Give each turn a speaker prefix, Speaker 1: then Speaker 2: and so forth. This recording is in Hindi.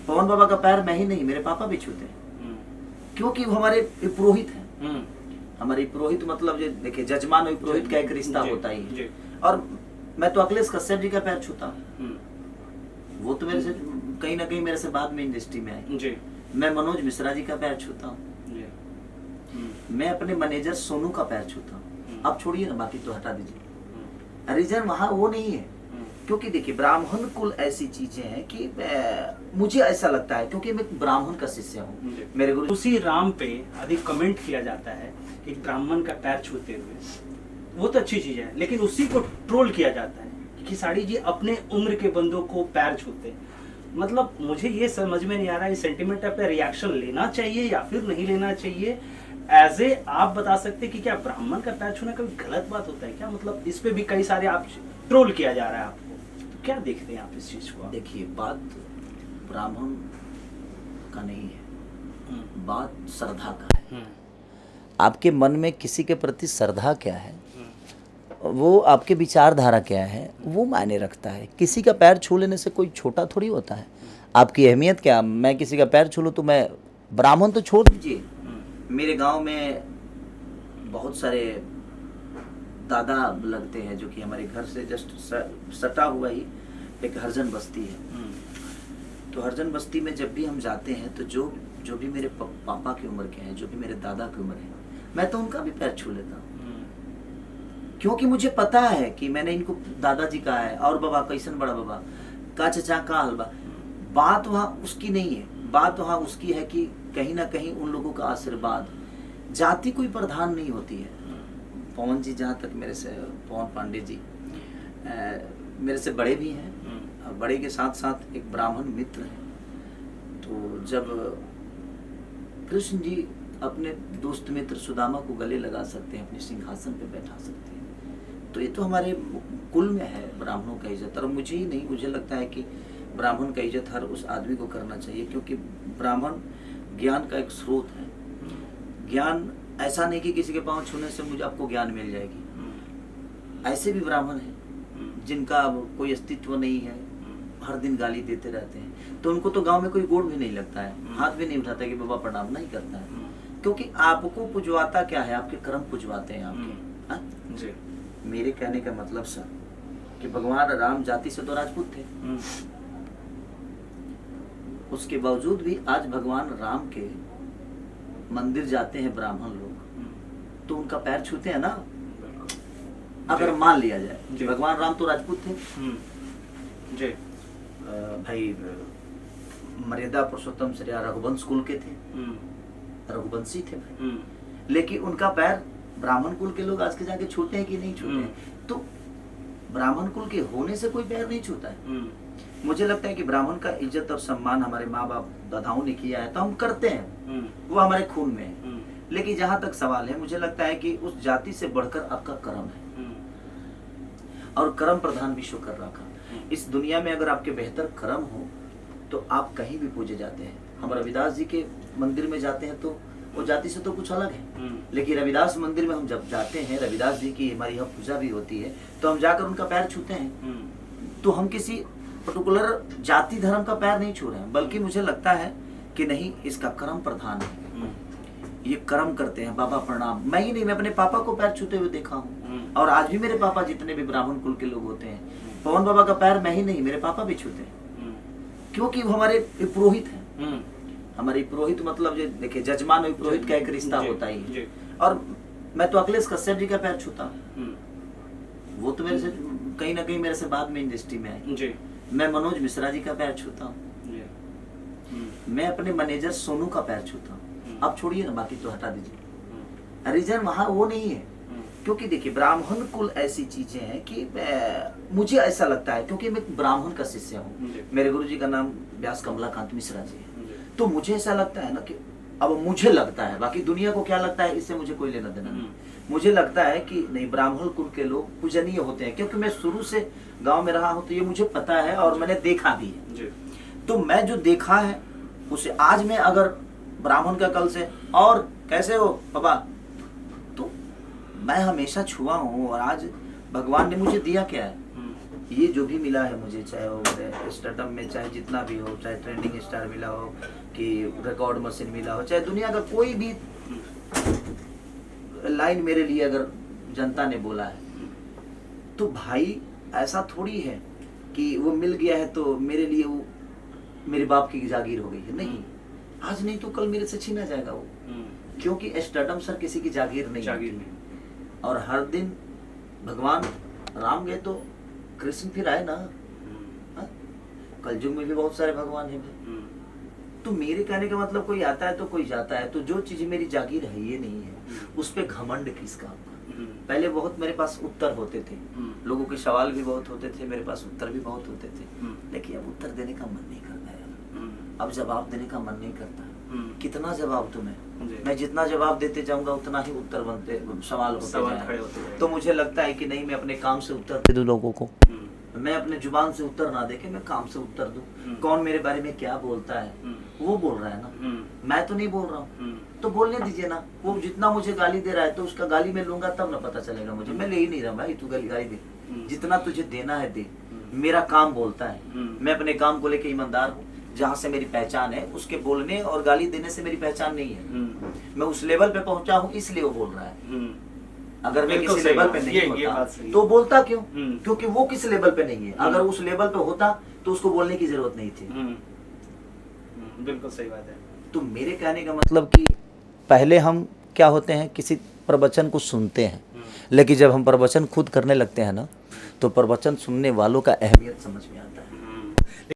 Speaker 1: पवन बाबा का पैर मैं ही नहीं, मेरे पापा भी छूते हैं, क्योंकि वो हमारे पुरोहित हैं। हमारे पुरोहित मतलब जो देखिए जजमान और पुरोहित का एक रिश्ता होता ही है। और मैं तो अखिलेश कश्यप जी का पैर छूता हूँ, वो तो मेरे से कहीं ना कहीं मेरे से बाद में इंडस्ट्री में आए। मैं मनोज मिश्रा जी का पैर छूता हूँ, मैं अपने मैनेजर सोनू का पैर छूता हूँ। अब छोड़िए ना, बाकी तो हटा दीजिए। रीजन वहाँ वो नहीं है, क्योंकि देखिए ब्राह्मण कुल ऐसी चीजें हैं कि मुझे ऐसा लगता है, क्योंकि मैं ब्राह्मण का शिष्य हूँ। मेरे गुरु
Speaker 2: उसी राम पे अधिक कमेंट किया जाता है कि ब्राह्मण का पैर छूते हुए, वो तो अच्छी चीज है, लेकिन उसी को ट्रोल किया जाता है कि खिसाड़ी जी अपने उम्र के बंदों को पैर छूते। मतलब मुझे ये समझ में नहीं आ रहा है, इस सेंटिमेंट पे रिएक्शन लेना चाहिए या फिर नहीं लेना चाहिए। एज ए आप बता सकते कि क्या ब्राह्मण का पैर छूना कभी गलत बात होता है क्या? मतलब इस पे भी कई सारे आप ट्रोल किया जा रहा है आपको, तो क्या देखते हैं आप इस चीज को?
Speaker 1: देखिए बात ब्राह्मण का नहीं है, बात श्रद्धा का है। आपके मन में किसी के प्रति श्रद्धा क्या है, वो आपके विचारधारा क्या है, वो मायने रखता है। किसी का पैर छू लेने से कोई छोटा थोड़ी होता है। आपकी अहमियत क्या, मैं किसी का पैर छू लूँ तो मैं ब्राह्मण तो छोड़ दीजिए। मेरे गांव में बहुत सारे दादा लगते हैं जो कि हमारे घर से जस्ट सटा हुआ ही एक हरजन बस्ती है। तो हरजन बस्ती में जब भी हम जाते हैं तो जो भी मेरे पापा की उम्र के हैं, जो भी मेरे दादा की उम्र है, मैं तो उनका भी पैर छू लेता हूँ, क्योंकि मुझे पता है कि मैंने इनको दादाजी कहा है और बाबा कैसन बड़ा बाबा का चचा का हलवा। बात वहाँ उसकी नहीं है, बात वहाँ उसकी है कि कहीं ना कहीं उन लोगों का आशीर्वाद, जाति कोई प्रधान नहीं होती है। पवन जी जहाँ तक मेरे से, पवन पांडे जी मेरे से बड़े भी हैं, और बड़े के साथ साथ एक ब्राह्मण मित्र हैं। तो जब कृष्ण जी अपने दोस्त मित्र सुदामा को गले लगा सकते हैं, अपने सिंहासन पे बैठा सकते हैं, तो ये तो हमारे कुल में है ब्राह्मणों का इज्जत। और मुझे ही नहीं, मुझे लगता है कि ब्राह्मण का इज्जत हर उस आदमी को करना चाहिए, क्योंकि ब्राह्मण ज्ञान का एक स्रोत है। ज्ञान ऐसा नहीं कि किसी के पांव छूने से मुझे आपको ज्ञान मिल जाएगी। ऐसे भी ब्राह्मण हैं जिनका कोई अस्तित्व नहीं है, हर दिन गाली देते रहते हैं, तो उनको तो गांव में कोई गोड़ भी नहीं लगता है, हाथ भी नहीं उठाता कि बाबा प्रणाम नहीं करता है, क्योंकि आपको पुजवाता क्या है, आपके कर्म पुजवाते हैं आपके। जी। मेरे कहने का मतलब सर कि भगवान राम जाति से तो राजपूत थे, उसके बावजूद भी आज भगवान राम के मंदिर जाते हैं ब्राह्मण लोग, तो उनका पैर छूते हैं ना। अगर मान लिया जाए भगवान राम तो राजपूत थे जी, भाई मर्यादा पुरुषोत्तम श्री रघुवंश कुल के थे, रघुवंशी थे भाई, लेकिन उनका पैर ब्राह्मण कुल के लोग आज के जाके छूते हैं कि नहीं छूते हैं? तो ब्राह्मण कुल के होने से कोई पैर नहीं छूता है। मुझे लगता है कि ब्राह्मण का इज्जत और सम्मान हमारे माँ बाप दादाओं ने किया है तो हम करते हैं, वो हमारे खून में है। लेकिन जहां तक सवाल है, मुझे लगता है कि उस जाति से बढ़कर आपका कर्म है, और कर्म प्रधान विश्व कर रखा। इस दुनिया में अगर आपके बेहतर कर्म हो तो आप कहीं भी पूजे जाते हैं। हम रविदास जी के मंदिर में जाते हैं तो वो जाति से तो कुछ अलग है, लेकिन रविदास मंदिर में हम जब जाते हैं, रविदास जी की हमारी यहाँ पूजा भी होती है, तो हम जाकर उनका पैर छूते हैं। तो हम किसी पर्टिकुलर जाति धर्म का पैर नहीं छू रहे हैं, बल्कि मुझे लगता है कि नहीं, इसका कर्म प्रधान है, ये कर्म करते हैं। बाबा प्रणाम, मैं ही नहीं, मैं अपने पापा को पैर छूते हुए देखा हूँ, और आज भी मेरे पापा जितने भी ब्राह्मण कुल के लोग होते हैं, पवन बाबा का पैर मैं ही नहीं, मेरे पापा भी छूते हैं, क्योंकि वो हमारे पुरोहित हैं। हमारे पुरोहित मतलब जो देखिए जजमान और पुरोहित का एक रिश्ता होता ही है। और मैं तो अखिलेश कश्यप जी का पैर छूता हूँ, वो तो मेरे से कहीं ना कहीं मेरे से बाद में इंडस्ट्री में आए। मैं मनोज मिश्रा जी का पैर छूता हूँ, मैं अपने मैनेजर सोनू का पैर छूता हूँ। अब छोड़िए ना, बाकी तो हटा दीजिए। रीजन वहाँ वो नहीं है, क्योंकि देखिए ब्राह्मण कुल ऐसी चीजें हैं कि मुझे ऐसा लगता है, क्योंकि मैं ब्राह्मण का शिष्य हूँ। मेरे गुरु जी का नाम व्यास कमलाकांत मिश्रा जी है। तो मुझे ऐसा लगता है ना कि अब मुझे लगता है, बाकी दुनिया को क्या लगता है इससे मुझे कोई लेना देना नहीं। मुझे लगता है कि नहीं, ब्राह्मण कुल के लोग पूजनीय होते हैं, क्योंकि मैं शुरू से गांव में रहा हूँ, तो ये मुझे पता है और मैंने देखा भी है। तो मैं जो देखा है उसे आज मैं अगर ब्राह्मण का कल से और कैसे हो बाबा, तो मैं हमेशा छुआ हूँ, और आज भगवान ने मुझे दिया क्या है, ये जो भी मिला है मुझे, चाहे वो मेरे स्टार्टअप में चाहे जितना भी हो, चाहे ट्रेंडिंग स्टार मिला हो कि रिकॉर्ड मशीन मिला हो, चाहे दुनिया का कोई भी लाइन मेरे लिए अगर जनता ने बोला है, तो भाई ऐसा थोड़ी है कि वो मिल गया है तो मेरे लिए वो मेरे बाप की जागीर हो गई है। नहीं, आज नहीं तो कल मेरे से छीना जाएगा वो, क्योंकि स्टार्टअप सर किसी की जागीर नहीं है। और हर दिन भगवान राम गए तो कृष्ण फिर आए ना। कलयुग में भी बहुत सारे भगवान हैं। तो मेरे कहने का मतलब कोई आता है तो कोई जाता है, तो जो चीज मेरी जागीर है ये नहीं है, उस पे घमंड किस काम का। पहले बहुत मेरे पास उत्तर होते थे, लोगों के सवाल भी बहुत होते थे, मेरे पास उत्तर भी बहुत होते थे, लेकिन अब उत्तर देने का मन नहीं करता यार, अब जवाब देने का मन नहीं करता। कितना जवाब तुम्हें, मैं जितना जवाब देते जाऊंगा उतना ही उत्तर बनते, सवाल खड़े होते हैं। तो मुझे लगता है कि नहीं, मैं अपने काम से उत्तर दे दूं लोगों को, मैं अपने जुबान से उत्तर ना दे के मैं काम से उत्तर दूं। कौन मेरे बारे में क्या बोलता है वो बोल रहा है ना, मैं तो नहीं बोल रहा हूँ, तो बोलने दीजिए ना। वो जितना मुझे गाली दे रहा है तो उसका गाली मैं लूंगा तब ना पता चलेगा मुझे। मैं ले ही नहीं रहा भाई, तू गाली दे, जितना तुझे देना है दे। मेरा काम बोलता है, मैं अपने काम को लेके ईमानदार हूँ। जहाँ से मेरी पहचान है, उसके बोलने और गाली देने से मेरी पहचान नहीं है। मैं उस लेवल पे पहुंचा हूँ इसलिए वो बोल रहा है। अगर मैं किसी लेवल पे नहीं होता तो बोलता क्यों? क्योंकि वो किस लेवल पे नहीं है। अगर उस लेवल पे होता तो उसको बोलने की जरूरत नहीं थी।
Speaker 2: बिल्कुल सही बात है।
Speaker 1: तो मेरे कहने का मतलब कि पहले हम क्या होते हैं, किसी प्रवचन को सुनते हैं, लेकिन जब हम प्रवचन खुद करने लगते हैं ना, तो प्रवचन सुनने वालों का अहमियत समझ में आता है।